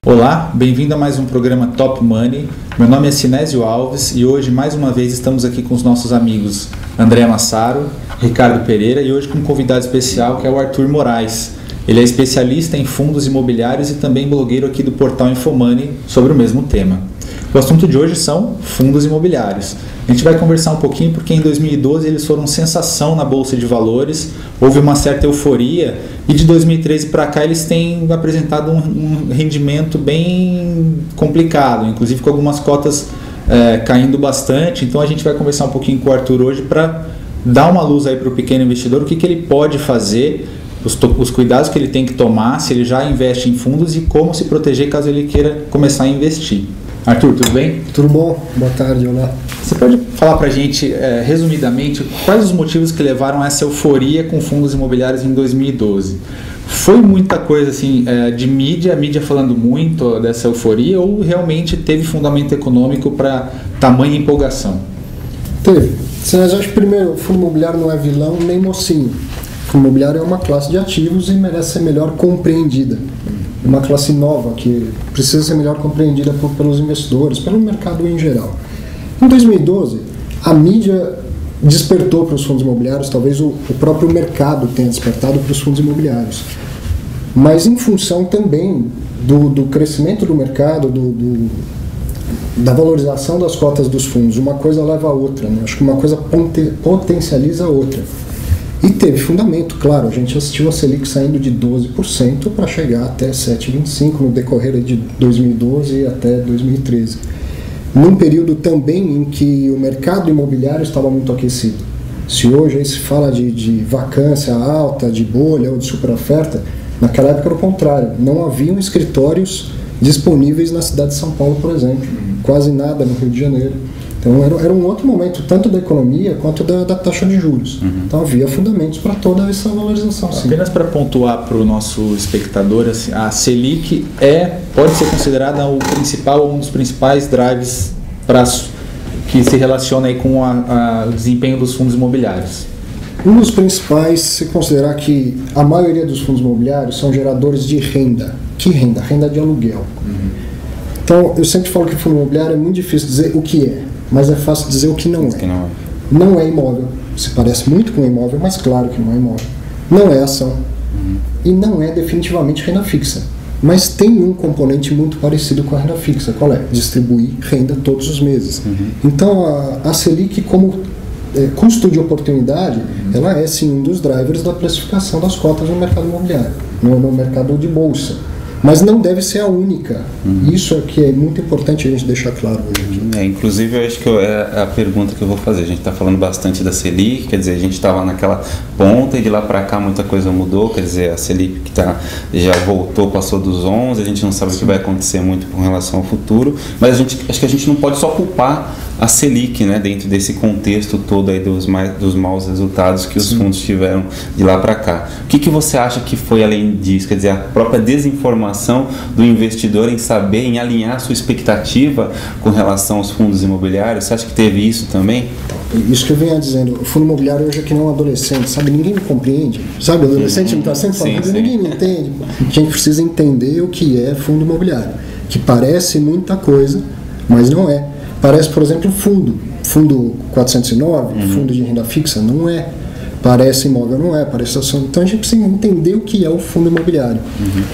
Olá, bem-vindo a mais um programa Top Money. Meu nome é Sinésio Alves e hoje, mais uma vez, estamos aqui com os nossos amigos André Massaro, Ricardo Pereira e hoje com um convidado especial que é o Arthur Moraes. Ele é especialista em fundos imobiliários e também blogueiro aqui do portal Infomoney sobre o mesmo tema. O assunto de hoje são fundos imobiliários. A gente vai conversar um pouquinho porque em 2012 eles foram sensação na Bolsa de Valores, houve uma certa euforia e de 2013 para cá eles têm apresentado um rendimento bem complicado, inclusive com algumas cotas caindo bastante. Então a gente vai conversar um pouquinho com o Arthur hoje para dar uma luz aí para o pequeno investidor, o que ele pode fazer, os cuidados que ele tem que tomar, se ele já investe em fundos e como se proteger caso ele queira começar a investir. Arthur, tudo bem? Tudo bom? Boa tarde, olá. Você pode falar para a gente, resumidamente, quais os motivos que levaram a essa euforia com fundos imobiliários em 2012? Foi muita coisa assim, de mídia, a mídia falando muito dessa euforia, ou realmente teve fundamento econômico para tamanha empolgação? Teve. Mas acho que primeiro, o fundo imobiliário não é vilão nem mocinho. O fundo imobiliário é uma classe de ativos e merece ser melhor compreendida. Uma classe nova que precisa ser melhor compreendida pelos investidores, pelo mercado em geral. Em 2012, a mídia despertou para os fundos imobiliários, talvez o próprio mercado tenha despertado para os fundos imobiliários. Mas em função também do crescimento do mercado, da valorização das cotas dos fundos, uma coisa leva a outra, né? Acho que uma coisa potencializa a outra. E teve fundamento, claro, a gente assistiu a Selic saindo de 12% para chegar até 7,25% no decorrer de 2012 até 2013. Num período também em que o mercado imobiliário estava muito aquecido. Se hoje aí se fala de vacância alta, de bolha ou de superoferta, naquela época era o contrário. Não haviam escritórios disponíveis na cidade de São Paulo, por exemplo. Quase nada no Rio de Janeiro. Então era um outro momento, tanto da economia quanto da taxa de juros. Então havia fundamentos para toda essa valorização. Sim. Apenas para pontuar para o nosso espectador, assim, a Selic pode ser considerada o principal, um dos principais drives que se relaciona aí com o desempenho dos fundos imobiliários. Um dos principais, se considerar que a maioria dos fundos imobiliários são geradores de renda. Que renda? Renda de aluguel. Então eu sempre falo que o fundo imobiliário é muito difícil dizer o que é, mas é fácil dizer o que não é. Não é imóvel, se parece muito com imóvel, mas claro que não é imóvel. Não é ação. E não é definitivamente renda fixa. Mas tem um componente muito parecido com a renda fixa. Qual é? Distribuir renda todos os meses. Então a Selic, como custo de oportunidade, ela é sim um dos drivers da precificação das cotas no mercado imobiliário, no mercado de bolsa. Mas não deve ser a única. Isso é que é muito importante a gente deixar claro hoje. Inclusive, eu acho que é a pergunta que eu vou fazer. A gente está falando bastante da Selic, quer dizer, a gente estava naquela ponta e de lá para cá muita coisa mudou, quer dizer, a Selic que já voltou, passou dos 11, a gente não sabe o que vai acontecer muito com relação ao futuro, mas acho que a gente não pode só culpar a Selic, né, dentro desse contexto todo aí dos maus resultados que os fundos tiveram de lá para cá. O que você acha que foi além disso? Quer dizer, a própria desinformação do investidor em saber, em alinhar sua expectativa com relação aos fundos imobiliários? Você acha que teve isso também? Isso que eu venho dizendo, o fundo imobiliário hoje é que nem um adolescente, sabe? Ninguém me compreende, sabe? O adolescente não está sempre falando, ninguém me entende. A gente precisa entender o que é fundo imobiliário, que parece muita coisa, mas não é. Parece, por exemplo, fundo 409, fundo de renda fixa, não é. Parece imóvel, não é. Parece ação. Então a gente precisa entender o que é o fundo imobiliário.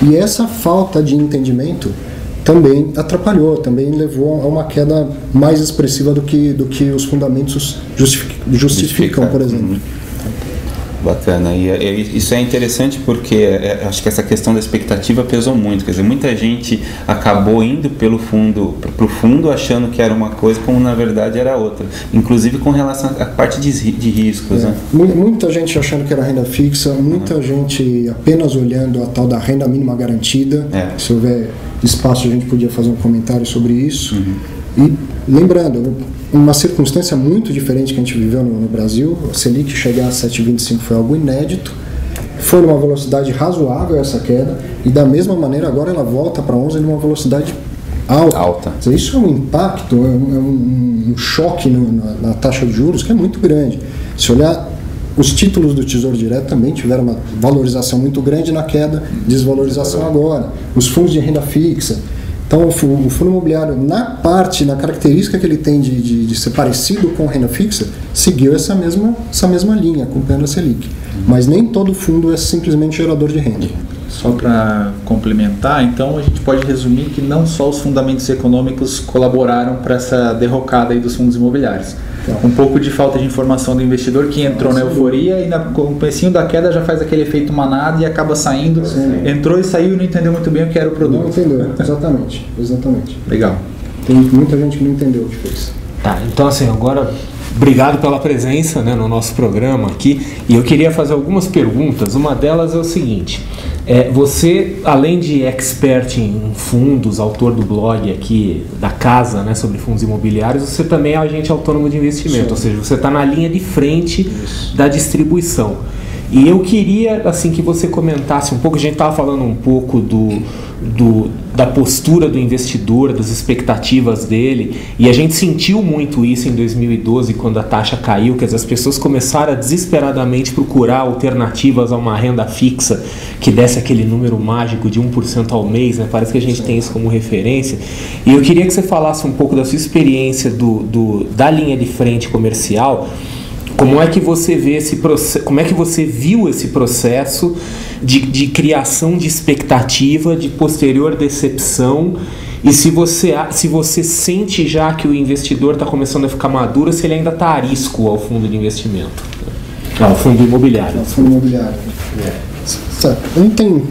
E essa falta de entendimento também atrapalhou, também levou a uma queda mais expressiva do que os fundamentos justificam, por exemplo. Bacana, e isso é interessante porque acho que essa questão da expectativa pesou muito, quer dizer, muita gente acabou indo pro fundo achando que era uma coisa, como na verdade era outra, inclusive com relação à parte de riscos. Né? Muita gente achando que era renda fixa, muita gente apenas olhando a tal da renda mínima garantida. Se houver espaço a gente podia fazer um comentário sobre isso. E lembrando, uma circunstância muito diferente que a gente viveu no Brasil, a Selic chegar a 7,25 foi algo inédito, foi numa velocidade razoável essa queda, e da mesma maneira agora ela volta para 11 numa velocidade alta. Isso é um impacto, é um choque na taxa de juros que é muito grande. Se olhar, os títulos do Tesouro Direto também tiveram uma valorização muito grande na queda, desvalorização agora. Os fundos de renda fixa. Então, o fundo imobiliário, na característica que ele tem de ser parecido com renda fixa, seguiu essa mesma linha, acompanhando a Selic. Mas nem todo fundo é simplesmente gerador de renda. Só para complementar, então a gente pode resumir que não só os fundamentos econômicos colaboraram para essa derrocada aí dos fundos imobiliários. Um pouco de falta de informação do investidor que entrou na euforia e no comecinho da queda já faz aquele efeito manada e acaba saindo. Entrou e saiu e não entendeu muito bem o que era o produto. Não entendeu, exatamente. Legal. Tem muita gente que não entendeu o que fez. Tá, então assim, agora obrigado pela presença, né, no nosso programa aqui, e eu queria fazer algumas perguntas. Uma delas é o seguinte: você, além de expert em fundos, autor do blog aqui da casa, né, sobre fundos imobiliários, você também é agente autônomo de investimento. Sim. Ou seja, você está na linha de frente da distribuição. E eu queria assim que você comentasse um pouco. A gente estava falando um pouco da postura do investidor, das expectativas dele, e a gente sentiu muito isso em 2012 quando a taxa caiu, que as pessoas começaram a desesperadamente procurar alternativas a uma renda fixa que desse aquele número mágico de 1% ao mês, né? Parece que a gente tem isso como referência. E eu queria que você falasse um pouco da sua experiência da linha de frente comercial. Como é que você vê esse processo? Como é que você viu esse processo de criação de expectativa, de posterior decepção? E se você sente já que o investidor está começando a ficar maduro, se ele ainda está arisco ao fundo de investimento, ao fundo imobiliário? Ao fundo imobiliário. Tem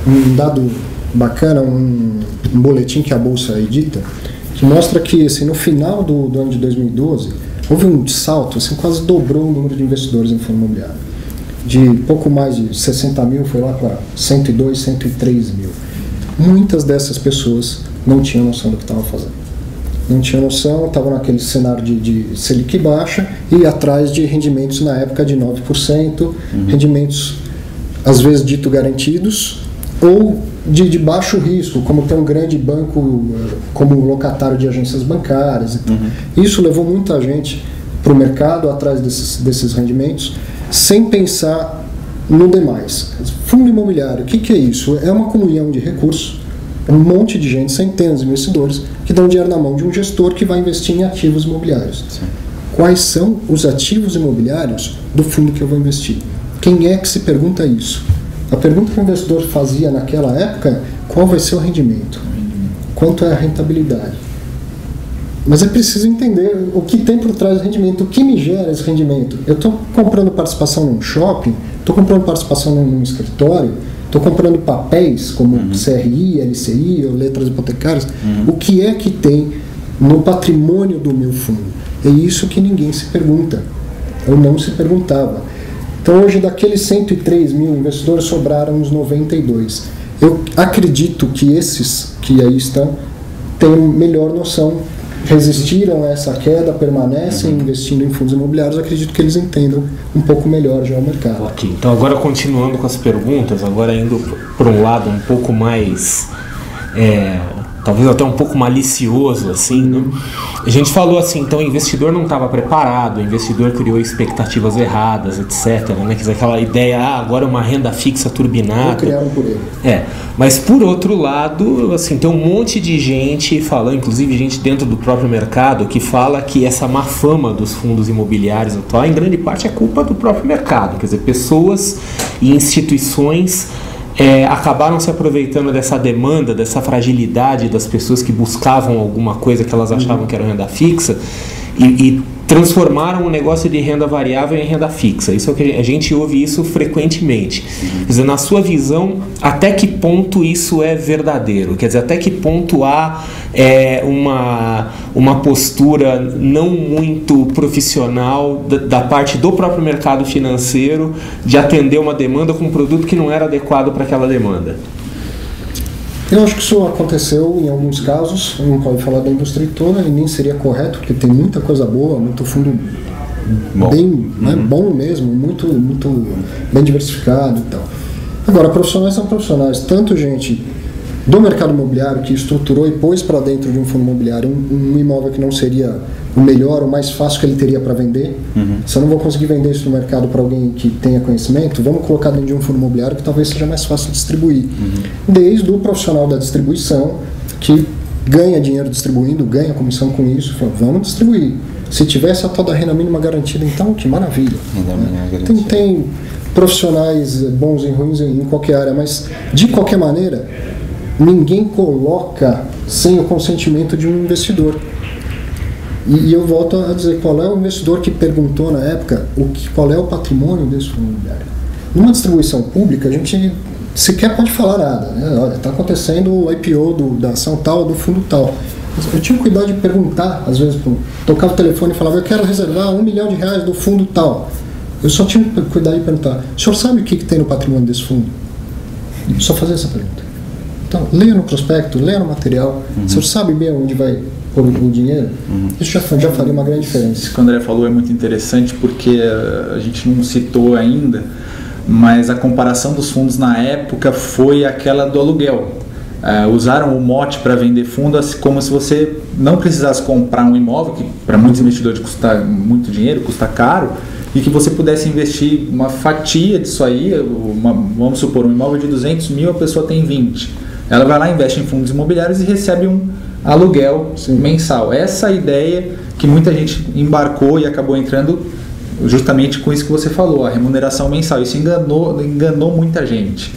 um dado bacana, um boletim que a Bolsa edita, que mostra que assim, no final do ano de 2012 houve um salto, assim, quase dobrou o número de investidores em fundo imobiliário. De pouco mais de 60 mil, foi lá para 102, 103 mil. Muitas dessas pessoas não tinham noção do que estavam fazendo. Não tinham noção, estavam naquele cenário de Selic baixa e atrás de rendimentos na época de 9%, rendimentos às vezes dito garantidos, ou de baixo risco, como tem um grande banco como locatário de agências bancárias. Então, isso levou muita gente para o mercado atrás desses rendimentos, sem pensar no demais. Fundo imobiliário, o que é isso? É uma comunhão de recursos, um monte de gente, centenas de investidores, que dão dinheiro na mão de um gestor que vai investir em ativos imobiliários. Sim. Quais são os ativos imobiliários do fundo que eu vou investir? Quem é que se pergunta isso? A pergunta que o investidor fazia naquela época é: qual vai ser o rendimento? Quanto é a rentabilidade? Mas é preciso entender o que tem por trás do rendimento, o que me gera esse rendimento. Eu estou comprando participação num shopping, estou comprando participação num escritório, estou comprando papéis como CRI, LCI ou letras hipotecárias. O que é que tem no patrimônio do meu fundo? É isso que ninguém se pergunta, ou não se perguntava. Então hoje daqueles 103 mil investidores sobraram uns 92. Eu acredito que esses que aí estão têm melhor noção, resistiram a essa queda, permanecem investindo em fundos imobiliários. Acredito que eles entendam um pouco melhor já o mercado. Ok, então agora continuando com as perguntas, agora indo para um lado um pouco mais... talvez até um pouco malicioso, assim, né? A gente falou assim, então o investidor não estava preparado, o investidor criou expectativas erradas, etc, né? Quer dizer, aquela ideia, agora é uma renda fixa turbinada. Ou criaram por ele. Mas por outro lado, assim, tem um monte de gente falando, inclusive gente dentro do próprio mercado, que fala que essa má fama dos fundos imobiliários atual, em grande parte, é culpa do próprio mercado. Quer dizer, pessoas e instituições acabaram se aproveitando dessa demanda, dessa fragilidade das pessoas que buscavam alguma coisa que elas achavam que era renda fixa e transformaram o negócio de renda variável em renda fixa. Isso é o que a gente ouve isso frequentemente. Quer dizer, na sua visão, até que ponto isso é verdadeiro? Quer dizer, até que ponto há uma postura não muito profissional da parte do próprio mercado financeiro de atender uma demanda com um produto que não era adequado para aquela demanda? Eu acho que isso aconteceu em alguns casos, não pode falar da indústria toda e nem seria correto, porque tem muita coisa boa, muito fundo bem bom mesmo, muito bem diversificado e tal. Agora, profissionais são profissionais, tanto gente do mercado imobiliário que estruturou e pôs para dentro de um fundo imobiliário um imóvel que não seria o melhor, o mais fácil que ele teria para vender. Se eu não vou conseguir vender isso no mercado para alguém que tenha conhecimento, vamos colocar dentro de um fundo imobiliário que talvez seja mais fácil de distribuir. Desde o profissional da distribuição, que ganha dinheiro distribuindo, ganha comissão com isso, fala, vamos distribuir. Se tivesse a tal da renda mínima garantida, então, que maravilha. Tem profissionais bons e ruins em qualquer área, mas, de qualquer maneira, ninguém coloca sem o consentimento de um investidor. E eu volto a dizer, qual é o investidor que perguntou na época qual é o patrimônio desse fundo imobiliário? Numa distribuição pública, a gente sequer pode falar nada, né? Olha, está acontecendo o IPO da ação tal, do fundo tal. Eu tinha cuidado de perguntar, às vezes, tocava o telefone e falava, eu quero reservar R$1 milhão do fundo tal. Eu só tinha cuidado de perguntar, o senhor sabe o que tem no patrimônio desse fundo? Só fazer essa pergunta. Então, leia no prospecto, leia no material, o senhor sabe bem onde vai pôr o dinheiro? Isso já faria uma grande diferença. Isso que o André falou é muito interessante, porque a gente não citou ainda, mas a comparação dos fundos na época foi aquela do aluguel. Usaram o mote para vender fundo como se você não precisasse comprar um imóvel, que para muitos investidores custa muito dinheiro, custa caro, e que você pudesse investir uma fatia disso aí, vamos supor, um imóvel de 200 mil, a pessoa tem 20. Ela vai lá, investe em fundos imobiliários e recebe um aluguel mensal. Essa ideia que muita gente embarcou e acabou entrando justamente com isso que você falou, a remuneração mensal. Isso enganou muita gente.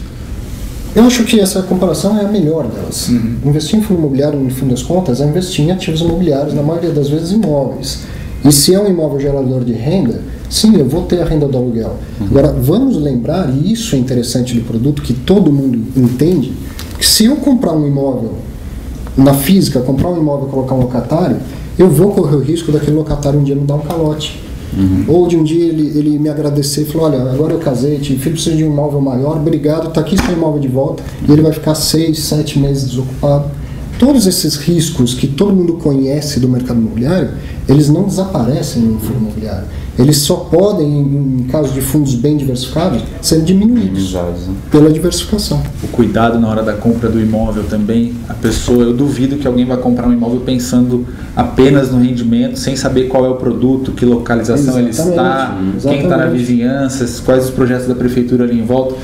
Eu acho que essa comparação é a melhor delas. Investir em fundo imobiliário, no fim das contas, é investir em ativos imobiliários, na maioria das vezes imóveis. E se é um imóvel gerador de renda, sim, eu vou ter a renda do aluguel. Agora, vamos lembrar, e isso é interessante do produto, que todo mundo entende, que se eu comprar um imóvel na física, comprar um imóvel e colocar um locatário, eu vou correr o risco daquele locatário um dia me dar um calote. Ou de um dia ele me agradecer e falar, olha, agora eu casei, filho, preciso de um imóvel maior, obrigado, está aqui seu imóvel de volta, e ele vai ficar 6, 7 meses desocupado. Todos esses riscos que todo mundo conhece do mercado imobiliário, eles não desaparecem no fundo imobiliário. Eles só podem, em caso de fundos bem diversificados, ser diminuídos pela diversificação. O cuidado na hora da compra do imóvel também. A pessoa, eu duvido que alguém vai comprar um imóvel pensando apenas no rendimento, sem saber qual é o produto, que localização ele está, quem está na vizinhança, quais os projetos da prefeitura ali em volta.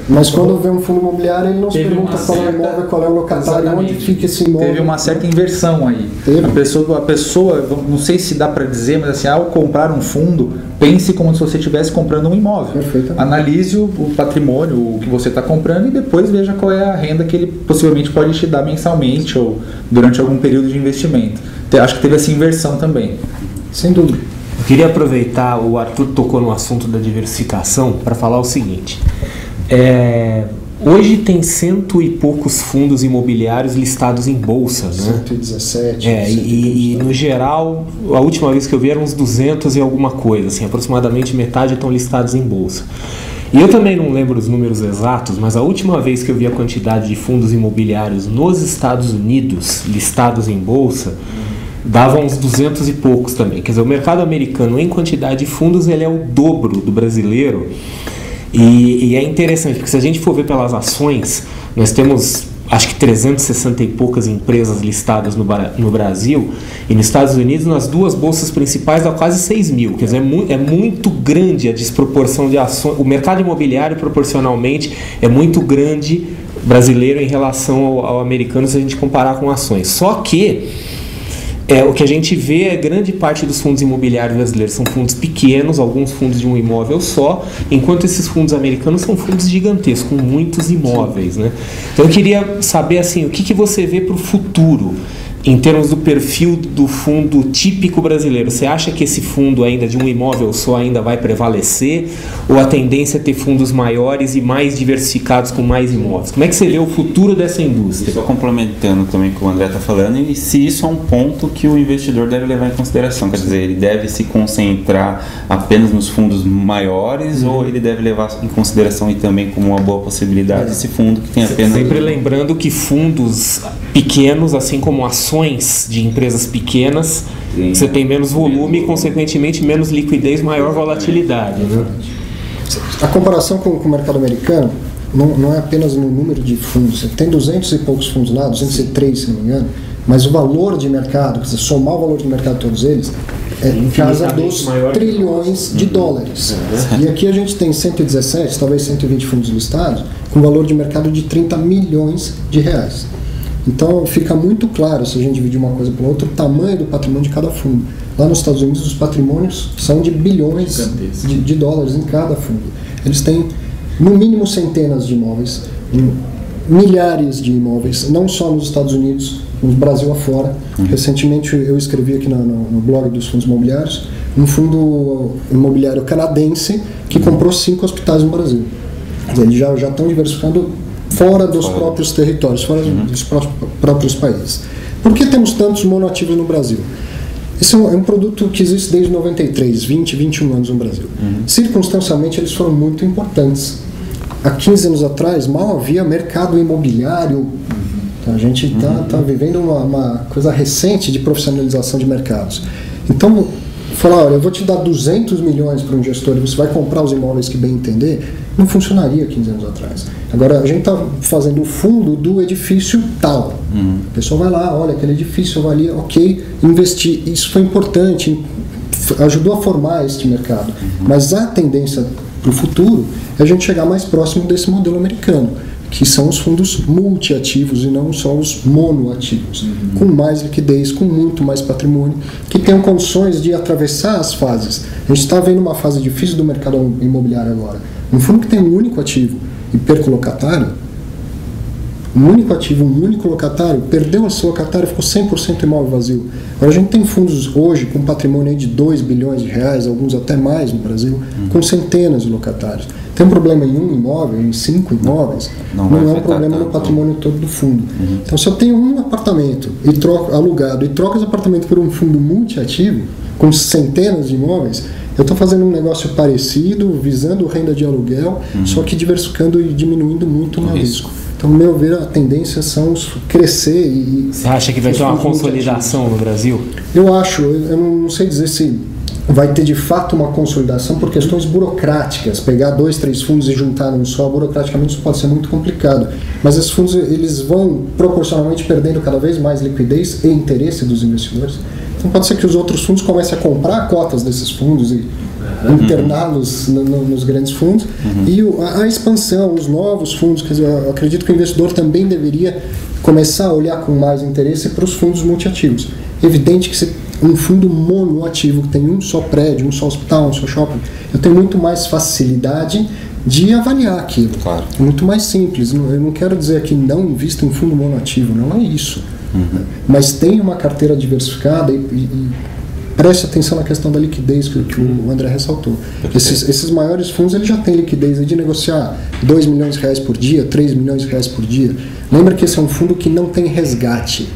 Mas quando vê um fundo imobiliário, ele não se pergunta qual é o imóvel, qual é o locatário, onde fica esse imóvel. Teve uma certa inversão aí. A pessoa, não sei se dá para dizer, mas assim, ao comprar um fundo, pense como se você estivesse comprando um imóvel. Analise o patrimônio, o que você está comprando, e depois veja qual é a renda que ele possivelmente pode te dar mensalmente ou durante algum período de investimento. Acho que teve essa inversão também. Sem dúvida. Eu queria aproveitar, o Arthur tocou no assunto da diversificação para falar o seguinte. Hoje tem 100 e poucos fundos imobiliários listados em bolsa, né? 117. E no geral, a última vez que eu vi eram uns 200 e alguma coisa, assim, aproximadamente metade estão listados em bolsa. E eu também não lembro os números exatos, mas a última vez que eu vi a quantidade de fundos imobiliários nos Estados Unidos listados em bolsa, dava uns 200 e poucos também. Quer dizer, o mercado americano em quantidade de fundos, ele é o dobro do brasileiro. E é interessante, porque se a gente for ver pelas ações, nós temos acho que 360 e poucas empresas listadas no Brasil, e nos Estados Unidos, nas duas bolsas principais, dá quase 6 mil. Quer dizer, é muito grande a desproporção de ações. O mercado imobiliário, proporcionalmente, é muito grande brasileiro em relação ao americano, se a gente comparar com ações. Só que o que a gente vê é grande parte dos fundos imobiliários brasileiros são fundos pequenos, alguns fundos de um imóvel só, enquanto esses fundos americanos são fundos gigantescos, com muitos imóveis, né? Então eu queria saber assim, o que você vê para o futuro em termos do perfil do fundo típico brasileiro. Você acha que esse fundo ainda de um imóvel só ainda vai prevalecer, ou a tendência é ter fundos maiores e mais diversificados com mais imóveis? Como é que você vê o futuro dessa indústria? Só complementando também o que o André está falando, e se isso é um ponto que o investidor deve levar em consideração, quer dizer, ele deve se concentrar apenas nos fundos maiores, ou ele deve levar em consideração e também como uma boa possibilidade esse fundo que tem apenas... Sempre lembrando que fundos pequenos, assim como ações de empresas pequenas, sim, você tem menos volume e, consequentemente, menos liquidez, maior volatilidade. Né? A comparação com o mercado americano não é apenas no número de fundos. Você tem 200 e poucos fundos lá, 203, se não me engano, mas o valor de mercado, quer dizer, somar o valor de mercado de todos eles, é em casa dos trilhões de dólares. E aqui a gente tem 117, talvez 120 fundos listados, com valor de mercado de 30 milhões de reais. Então fica muito claro, se a gente dividir uma coisa pela outra, o tamanho do patrimônio de cada fundo. Lá nos Estados Unidos, os patrimônios são de bilhões de dólares em cada fundo. Eles têm, no mínimo, centenas de imóveis, milhares de imóveis, não só nos Estados Unidos, no Brasil afora. Recentemente eu escrevi aqui no blog dos fundos imobiliários, um fundo imobiliário canadense que comprou 5 hospitais no Brasil. Eles já estão diversificando fora dos próprios territórios, fora dos próprios países. Por que temos tantos monoativos no Brasil? Esse é um produto que existe desde 93, 20, 21 anos no Brasil. Circunstancialmente, eles foram muito importantes. Há 15 anos atrás, mal havia mercado imobiliário. A gente está vivendo uma coisa recente de profissionalização de mercados. Então, falar, olha, eu vou te dar 200 milhões para um gestor e você vai comprar os imóveis que bem entender, não funcionaria 15 anos atrás. Agora, a gente está fazendo o fundo do edifício tal. A pessoa vai lá, olha, aquele edifício avalia, ok, investir. Isso foi importante, ajudou a formar este mercado. Mas a tendência para o futuro é a gente chegar mais próximo desse modelo americano, que são os fundos multiativos e não só os monoativos, com mais liquidez, com muito mais patrimônio, que tenham condições de atravessar as fases. A gente está vendo uma fase difícil do mercado imobiliário agora. Um fundo que tem um único ativo e perca o locatário, um único ativo, um único locatário, perdeu a sua locatária, ficou 100% imóvel vazio. Agora a gente tem fundos hoje com patrimônio aí de 2 bilhões de reais, alguns até mais no Brasil, com centenas de locatários. Tem um problema em um imóvel, em 5 imóveis, não é um problema no patrimônio todo do fundo. Então, se eu tenho um apartamento e troco, alugado e troco esse apartamento por um fundo multiativo, com centenas de imóveis, eu estou fazendo um negócio parecido, visando renda de aluguel, só que diversificando e diminuindo muito o meu risco. Então, no meu ver, a tendência são crescer e... Você acha que vai ter uma consolidação no Brasil? Eu acho, eu não sei dizer se vai ter de fato uma consolidação por questões burocráticas. Pegar 2, 3 fundos e juntar num só, burocraticamente isso pode ser muito complicado. Mas esses fundos eles vão proporcionalmente perdendo cada vez mais liquidez e interesse dos investidores. Então pode ser que os outros fundos comecem a comprar cotas desses fundos e interná-los nos grandes fundos. E a expansão, os novos fundos, quer dizer, eu acredito que o investidor também deveria começar a olhar com mais interesse para os fundos multiativos. Evidente que um fundo monoativo que tem um só prédio, um só hospital, um só shopping, eu tenho muito mais facilidade de avaliar aquilo. Claro. É muito mais simples. Eu não quero dizer que não invista em fundo monoativo, não é isso. Mas tem uma carteira diversificada e preste atenção na questão da liquidez que o André ressaltou. Esses maiores fundos eles já têm liquidez de negociar 2 milhões de reais por dia, 3 milhões de reais por dia. Lembra que esse é um fundo que não tem resgate.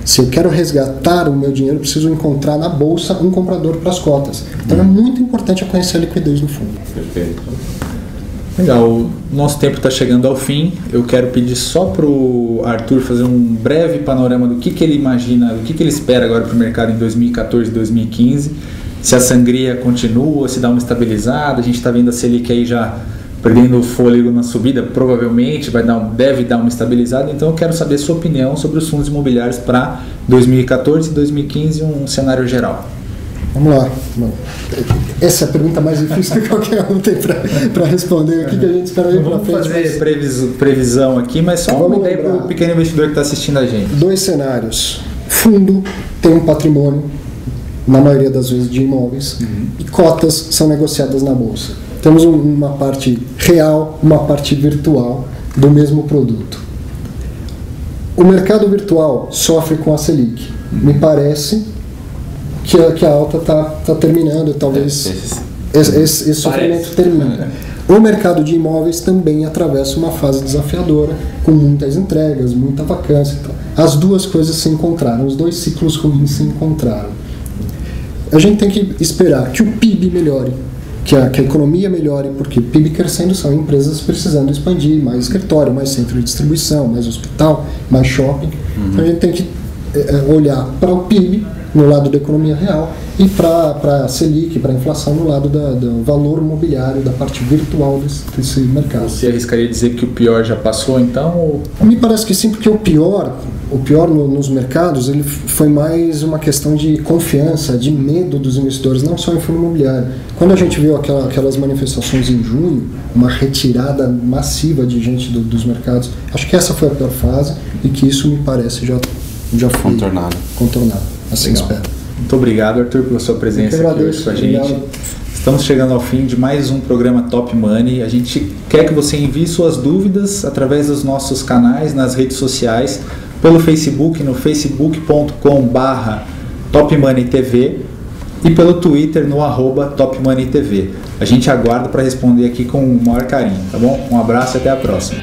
Se eu quero resgatar o meu dinheiro, eu preciso encontrar na bolsa um comprador para as cotas. Então é muito importante eu conhecer a liquidez do fundo. Perfeito. Legal, o nosso tempo está chegando ao fim. Eu quero pedir só para o Arthur fazer um breve panorama do que ele imagina, do que ele espera agora para o mercado em 2014 e 2015. Se a sangria continua, se dá uma estabilizada. A gente está vendo a Selic aí já perdendo o fôlego na subida, provavelmente deve dar uma estabilizada. Então eu quero saber a sua opinião sobre os fundos imobiliários para 2014 e 2015, um cenário geral. Vamos lá. Essa é a pergunta mais difícil que qualquer um tem para responder. O que a gente espera aí para frente? Vamos fazer previsão aqui, mas só uma ideia para o pequeno investidor que está assistindo a gente. 2 cenários. Fundo tem um patrimônio, na maioria das vezes, de imóveis, e cotas são negociadas na bolsa. Temos uma parte real, uma parte virtual do mesmo produto. O mercado virtual sofre com a Selic. Me parece que a alta está terminando, talvez esse sofrimento termine. O mercado de imóveis também atravessa uma fase desafiadora, com muitas entregas, muita vacância. Então, as duas coisas se encontraram, os 2 ciclos ruins se encontraram. A gente tem que esperar que o PIB melhore, que a economia melhore, porque PIB crescendo são empresas precisando expandir, mais escritório, mais centro de distribuição, mais hospital, mais shopping. Então a gente tem que olhar para o PIB, no lado da economia real e para a Selic, para a inflação no lado do valor mobiliário, da parte virtual desse mercado. Você arriscaria dizer que o pior já passou então? Ou... Me parece que sim, porque o pior nos mercados ele foi mais uma questão de confiança, de medo dos investidores, não só em fundo imobiliário. Quando a gente viu aquelas manifestações em junho, uma retirada massiva de gente dos mercados, acho que essa foi a pior fase e que isso me parece já foi contornado. Assim espero. Muito obrigado, Arthur, pela sua presença aqui hoje com a gente. Obrigado. Estamos chegando ao fim de mais um programa Top Money. A gente quer que você envie suas dúvidas através dos nossos canais nas redes sociais, pelo Facebook, no facebook.com/TopMoneyTV e pelo Twitter no @TopMoneyTV. A gente aguarda para responder aqui com o maior carinho, tá bom? Um abraço e até a próxima.